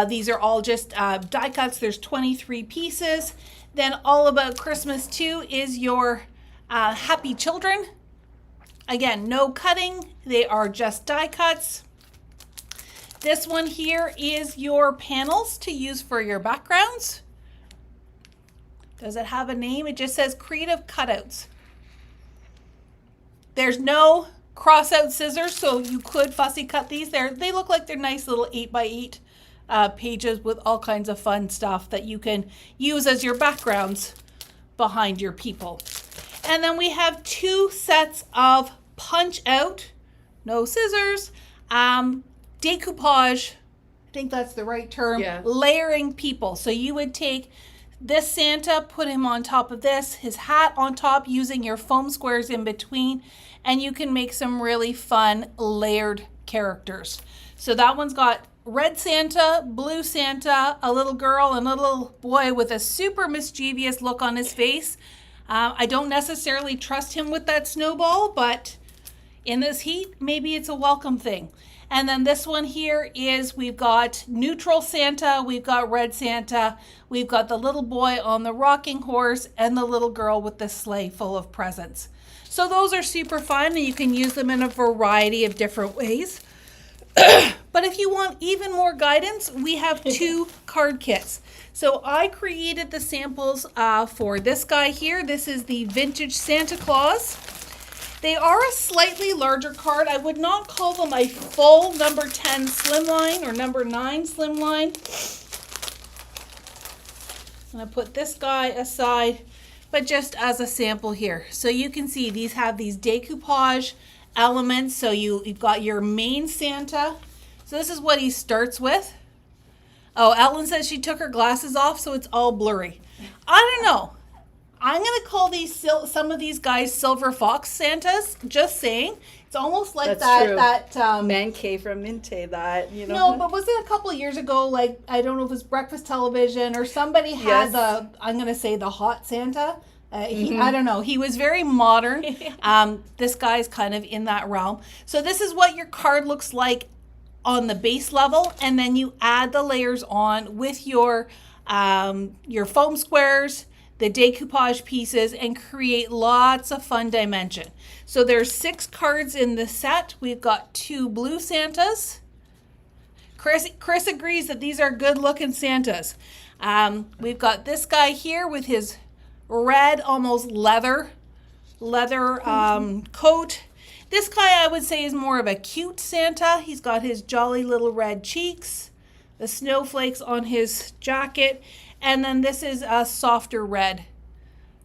Speaker 1: These are all just die cuts. There's 23 pieces. Then All About Christmas 2 is your Happy Children. Again, no cutting. They are just die cuts. This one here is your panels to use for your backgrounds. Does it have a name? It just says Creative Cutouts. There's no cross out scissors, so you could fussy cut these. They look like they're nice little 8x8 pages with all kinds of fun stuff that you can use as your backgrounds behind your people. And then we have 2 sets of punch out, no scissors, decoupage, I think that's the right term, layering people. So you would take this Santa, put him on top of this, his hat on top using your foam squares in between, and you can make some really fun layered characters. So that one's got red Santa, blue Santa, a little girl, and a little boy with a super mischievous look on his face. I don't necessarily trust him with that snowball, but in this heat, maybe it's a welcome thing. And then this one here is, we've got neutral Santa, we've got red Santa, we've got the little boy on the rocking horse, and the little girl with the sleigh full of presents. So those are super fun, and you can use them in a variety of different ways. But if you want even more guidance, we have 2 card kits. So I created the samples for this guy here. This is the Vintage Santa Claus. They are a slightly larger card. I would not call them a full number 10 slimline or number 9 slimline. I'm going to put this guy aside, but just as a sample here. So you can see these have these decoupage elements. So you've got your main Santa. So this is what he starts with. Oh, Ellen says she took her glasses off, so it's all blurry. I don't know. I'm going to call these some of these guys Silver Fox Santas. Just saying. It's almost like
Speaker 2: That's true.
Speaker 1: that
Speaker 2: Man cave from Minte, that, you know.
Speaker 1: No, but was it a couple of years ago, like, I don't know if it was breakfast television or somebody had
Speaker 2: Yes.
Speaker 1: I'm going to say the hot Santa. I don't know. He was very modern. This guy's kind of in that realm. So this is what your card looks like on the base level, and then you add the layers on with your foam squares, the decoupage pieces, and create lots of fun dimension. So there's 6 cards in the set. We've got 2 blue Santas. Chris agrees that these are good looking Santas. We've got this guy here with his red, almost leather coat. This guy I would say is more of a cute Santa. He's got his jolly little red cheeks, the snowflakes on his jacket, and then this is a softer red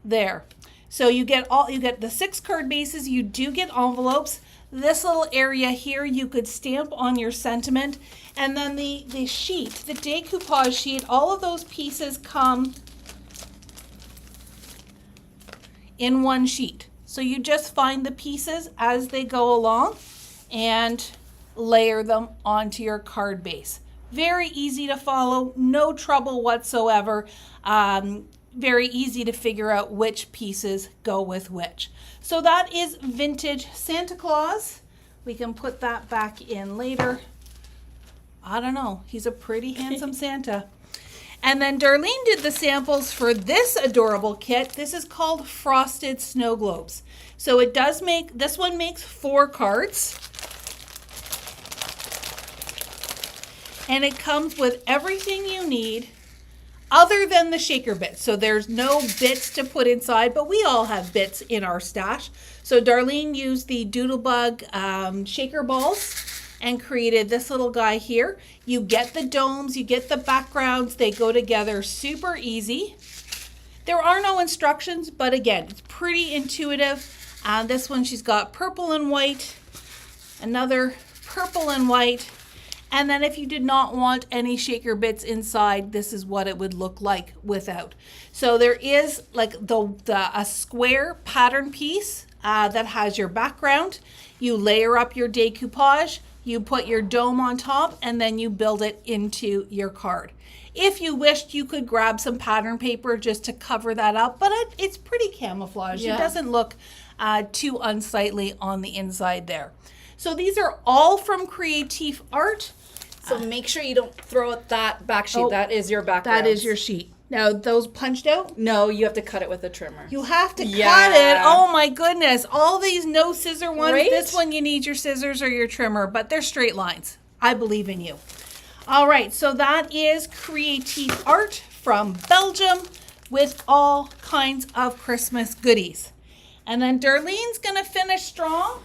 Speaker 1: there. So you get the 6 card bases. You do get envelopes. This little area here you could stamp on your sentiment, and then the sheet, the decoupage sheet, all of those pieces come in one sheet. So you just find the pieces as they go along and layer them onto your card base. Very easy to follow, no trouble whatsoever. Very easy to figure out which pieces go with which. So that is Vintage Santa Claus. We can put that back in later. I don't know, he's a pretty handsome Santa. And then Darlene did the samples for this adorable kit. This is called Frosted Snow Globes. So it does this one makes 4 cards. And it comes with everything you need other than the shaker bits. So there's no bits to put inside, but we all have bits in our stash. So Darlene used the Doodlebug shaker balls and created this little guy here. You get the domes, you get the backgrounds, they go together super easy. There are no instructions, but again, it's pretty intuitive. This one, she's got purple and white, another purple and white, and then if you did not want any shaker bits inside, this is what it would look like without. So there is like a square pattern piece that has your background. You layer up your decoupage, you put your dome on top, and then you build it into your card. If you wished, you could grab some pattern paper just to cover that up, but it's pretty camouflage.
Speaker 2: Yeah.
Speaker 1: It doesn't look too unsightly on the inside there. So these are all from Creative Art.
Speaker 2: So make sure you don't throw out that back sheet.
Speaker 1: Oh,
Speaker 2: that is your background.
Speaker 1: That is your sheet. Now, those punched out?
Speaker 2: No, you have to cut it with a trimmer.
Speaker 1: You have to
Speaker 2: Yeah.
Speaker 1: cut it. Oh my goodness. All these no scissor ones.
Speaker 2: Right?
Speaker 1: This one you need your scissors or your trimmer, but they're straight lines. I believe in you. All right, so that is Creative Art from Belgium with all kinds of Christmas goodies. And then Darlene's going to finish strong.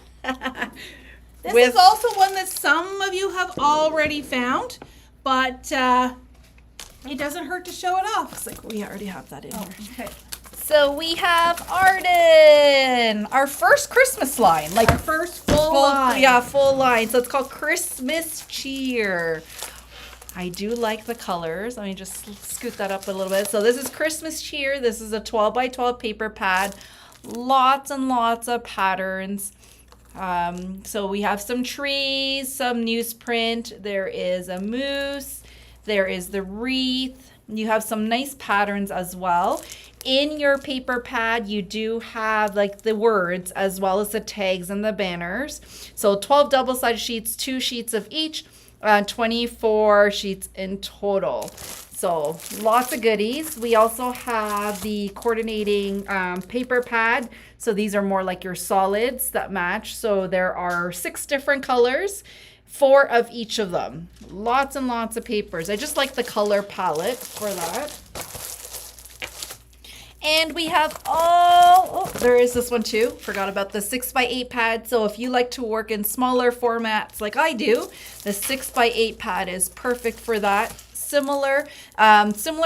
Speaker 1: This is also one that some of you have already found, but it doesn't hurt to show it off.
Speaker 2: It's like we already have that in here.
Speaker 1: Okay.
Speaker 2: So we have Arden, our first Christmas line. Like
Speaker 1: Our first full line.
Speaker 2: Yeah, full line. So it's called Christmas Cheer. I do like the colors. Let me just scoot that up a little bit. So this is Christmas Cheer. This is a 12 by 12 paper pad. Lots and lots of patterns. So we have some trees, some newsprint. There is a moose. There is the wreath. You have some nice patterns as well. In your paper pad, you do have like the words as well as the tags and the banners. So 12 double-sided sheets, 2 sheets of each, 24 sheets in total. So lots of goodies. We also have the coordinating paper pad. So these are more like your solids that match. So there are 6 different colors, 4 of each of them. Lots and lots of papers. I just like the color palette for that. And we have there is this one too. Forgot about the 6x8 pad. So if you like to work in smaller formats like I do, the 6x8 pad is perfect for that. Similar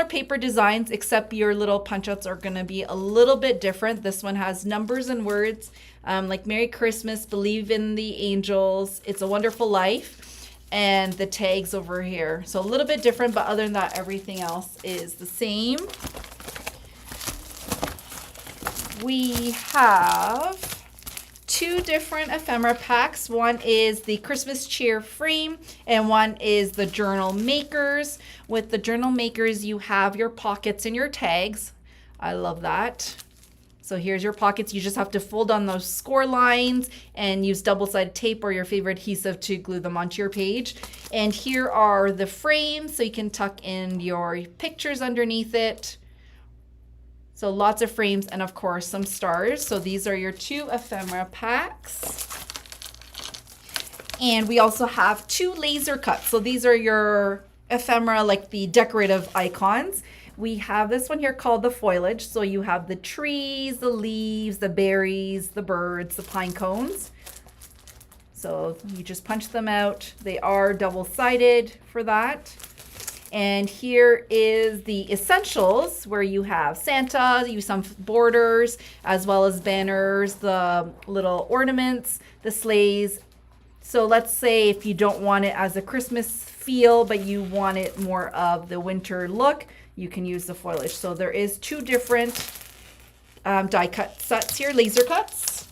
Speaker 2: paper designs, except your little punch outs are going to be a little bit different. This one has numbers and words like Merry Christmas, Believe in the Angels, It's a Wonderful Life, and the tags over here. So a little bit different, but other than that, everything else is the same. We have 2 different ephemera packs. One is the Christmas cheer frame and one is the journal makers. With the journal makers, you have your pockets and your tags. I love that. So here's your pockets. You just have to fold on those score lines and use double-sided tape or your favorite adhesive to glue them onto your page. And here are the frames, so you can tuck in your pictures underneath it. So lots of frames and of course some stars. So these are your 2 ephemera packs. And we also have 2 laser cuts. So these are your ephemera, like the decorative icons. We have this one here called the foliage. So you have the trees, the leaves, the berries, the birds, the pine cones. So you just punch them out. They are double-sided for that. And here is the essentials where you have Santa, you some borders, as well as banners, the little ornaments, the sleighs. So let's say if you don't want it as a Christmas feel, but you want it more of the winter look, you can use the foliage. So there is 2 different die cut sets here, laser cuts.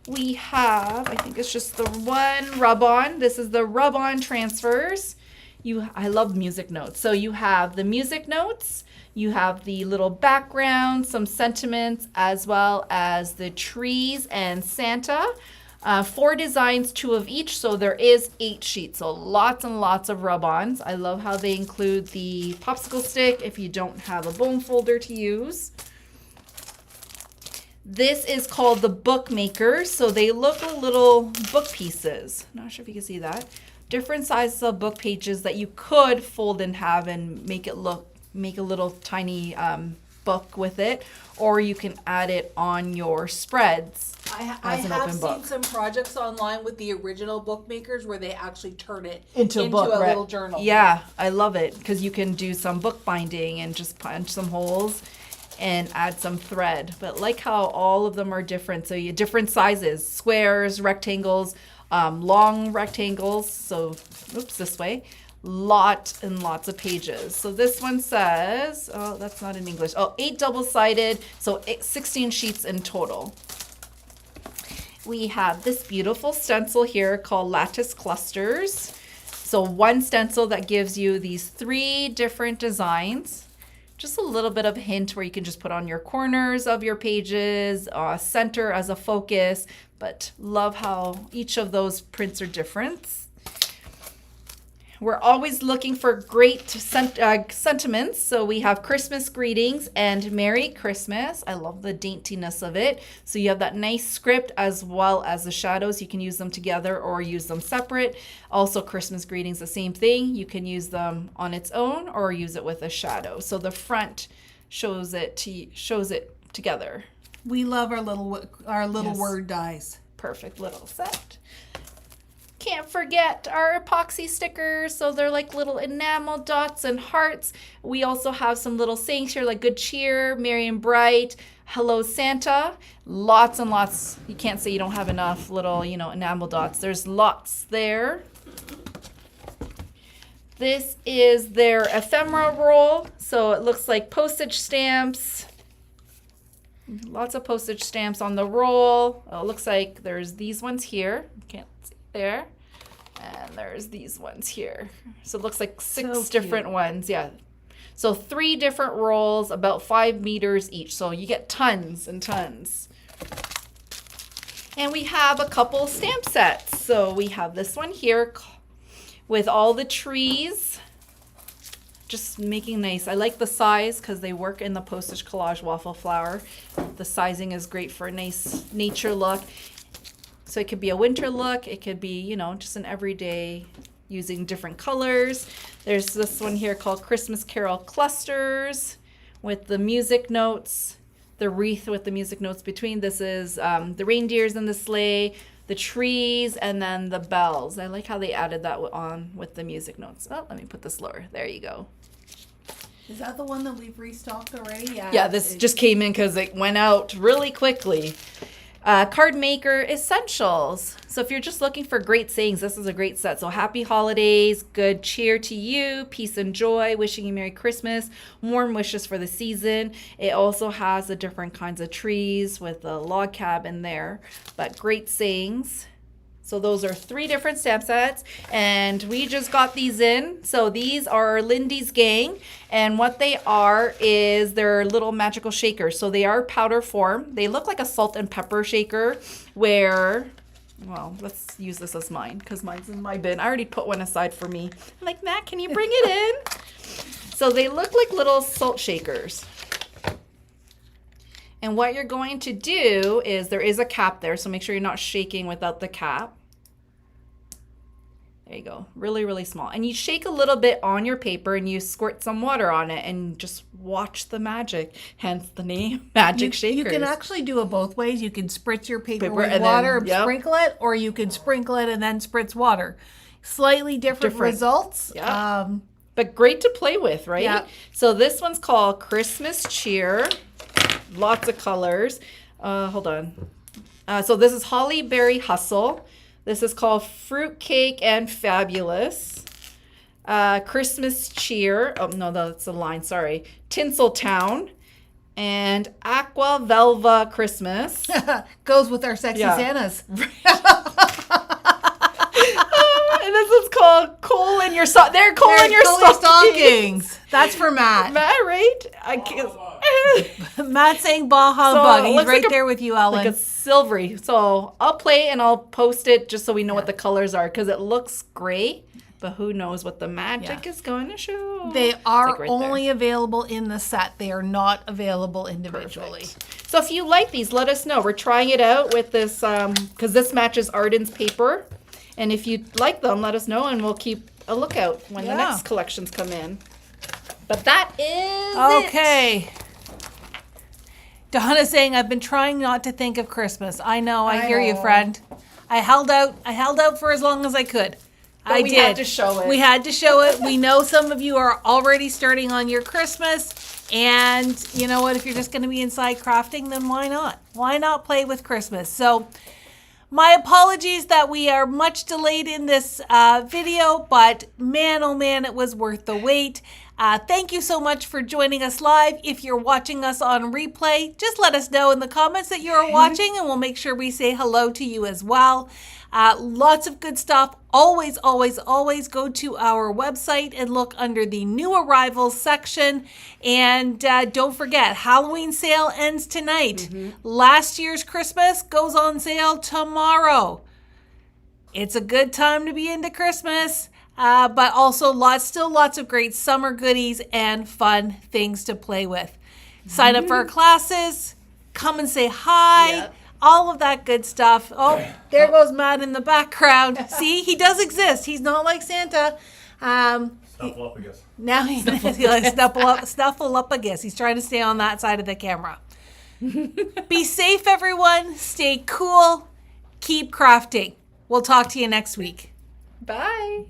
Speaker 2: We have, I think it's just the one rub-on. This is the rub-on transfers. I love music notes. So you have the music notes, you have the little background, some sentiments, as well as the trees and Santa. 4 designs, 2 of each, so there is 8 sheets. So lots and lots of rub-ons. I love how they include the popsicle stick if you don't have a bone folder to use. This is called the bookmakers. So they look like little book pieces. Not sure if you can see that. Different sizes of book pages that you could fold and have and make a little tiny book with it, or you can add it on your spreads.
Speaker 1: I have seen some projects online with the original bookmakers where they actually turn it
Speaker 2: into a book, right?
Speaker 1: Little journal.
Speaker 2: Yeah, I love it because you can do some book binding and just punch some holes and add some thread. But like how all of them are different. So you have different sizes, squares, rectangles, long rectangles. So, oops, this way. Lots and lots of pages. So this one says, oh, that's not in English. Oh, 8 double-sided, so 16 sheets in total. We have this beautiful stencil here called Lattice Clusters. So one stencil that gives you these 3 different designs. Just a little bit of a hint where you can just put on your corners of your pages, center as a focus, but love how each of those prints are different. We're always looking for great sentiments. So we have Christmas greetings and Merry Christmas. I love the daintiness of it. So you have that nice script as well as the shadows. You can use them together or use them separate. Also Christmas greetings, the same thing. You can use them on its own or use it with a shadow. So the front shows it together.
Speaker 1: We love our little
Speaker 2: Yes.
Speaker 1: word dies.
Speaker 2: Perfect little set. Can't forget our epoxy stickers. So they're like little enamel dots and hearts. We also have some little sayings here like good cheer, merry and bright, hello Santa. Lots and lots. You can't say you don't have enough little, enamel dots. There's lots there. This is their ephemera roll. So it looks like postage stamps. Lots of postage stamps on the roll. Oh, it looks like there's these ones here. Can't see there. And there's these ones here. So it looks like 6 different ones. Yeah. So 3 different rolls, about 5 meters each. So you get tons and tons. And we have a couple stamp sets. So we have this one here with all the trees. Just making nice. I like the size because they work in the postage collage waffle flower. The sizing is great for a nice nature look. So it could be a winter look. It could be, you know, just an everyday using different colors. There's this one here called Christmas Carol Clusters with the music notes, the wreath with the music notes between. This is the reindeers in the sleigh, the trees, and then the bells. I like how they added that on with the music notes. Oh, let me put this lower. There you go.
Speaker 1: Is that the one that we've restocked already?
Speaker 2: Yeah, this just came in because it went out really quickly. Card Maker Essentials. So if you're just looking for great sayings, this is a great set. So happy holidays, good cheer to you, peace and joy, wishing you Merry Christmas, warm wishes for the season. It also has the different kinds of trees with a log cabin there, but great sayings. So those are 3 different stamp sets, and we just got these in. So these are Lindy's Gang, and what they are is they're little magical shakers. So they are powder form. They look like a salt and pepper shaker where, well, let's use this as mine because mine's in my bin. I already put one aside for me. I'm like, Matt, can you bring it in? So they look like little salt shakers. And what you're going to do is there is a cap there, so make sure you're not shaking without the cap. There you go. Really, really small. And you shake a little bit on your paper and you squirt some water on it and just watch the magic. Hence the name, Magic Shakers.
Speaker 1: You can actually do it both ways. You can spritz your paper with
Speaker 2: and
Speaker 1: water,
Speaker 2: then, yep.
Speaker 1: Sprinkle it, or you can sprinkle it and then spritz water. Slightly different. Results.
Speaker 2: Yeah. But great to play with, right?
Speaker 1: Yeah.
Speaker 2: So this one's called Christmas Cheer. Lots of colors. Hold on. So this is Holly Berry Hustle. This is called Fruitcake and Fabulous. Christmas Cheer. Oh, no, that's a line. Sorry. Tinseltown. And Aqua Velva Christmas.
Speaker 1: Goes with our sexy Santas.
Speaker 2: And this is called Coal in Your Stockings. They're Coal in Your Stockings.
Speaker 1: That's for Matt.
Speaker 2: Matt, right? I can't.
Speaker 1: Matt's saying Baja Bug. He's right there with you, Ellen.
Speaker 2: Like a silvery. So I'll play and I'll post it just so we know what the colors are because it looks gray, but who knows what the magic is going to show.
Speaker 1: They are only available in the set. They are not available individually.
Speaker 2: Perfect. So if you like these, let us know. We're trying it out with this because this matches Arden's paper. And if you like them, let us know and we'll keep a lookout when the next collections come in. But that is
Speaker 1: okay. Donna's saying, I've been trying not to think of Christmas. I know, I hear you, friend. I held out for as long as I could.
Speaker 2: But we had to show it.
Speaker 1: We had to show it. We know some of you are already starting on your Christmas. And you know what? If you're just going to be inside crafting, then why not? Why not play with Christmas? So my apologies that we are much delayed in this video, but man, oh man, it was worth the wait. Thank you so much for joining us live. If you're watching us on replay, just let us know in the comments that you're watching and we'll make sure we say hello to you as well. Lots of good stuff. Always, always, always go to our website and look under the new arrivals section. And don't forget, Halloween sale ends tonight. Last year's Christmas goes on sale tomorrow. It's a good time to be into Christmas. But also still lots of great summer goodies and fun things to play with. Sign up for our classes, come and say hi, all of that good stuff. Oh, there goes Matt in the background. See, he does exist. He's not like Santa.
Speaker 3: Snuffleupagus.
Speaker 1: Now he's like Snuffleupagus. He's trying to stay on that side of the camera. Be safe, everyone. Stay cool. Keep crafting. We'll talk to you next week.
Speaker 2: Bye.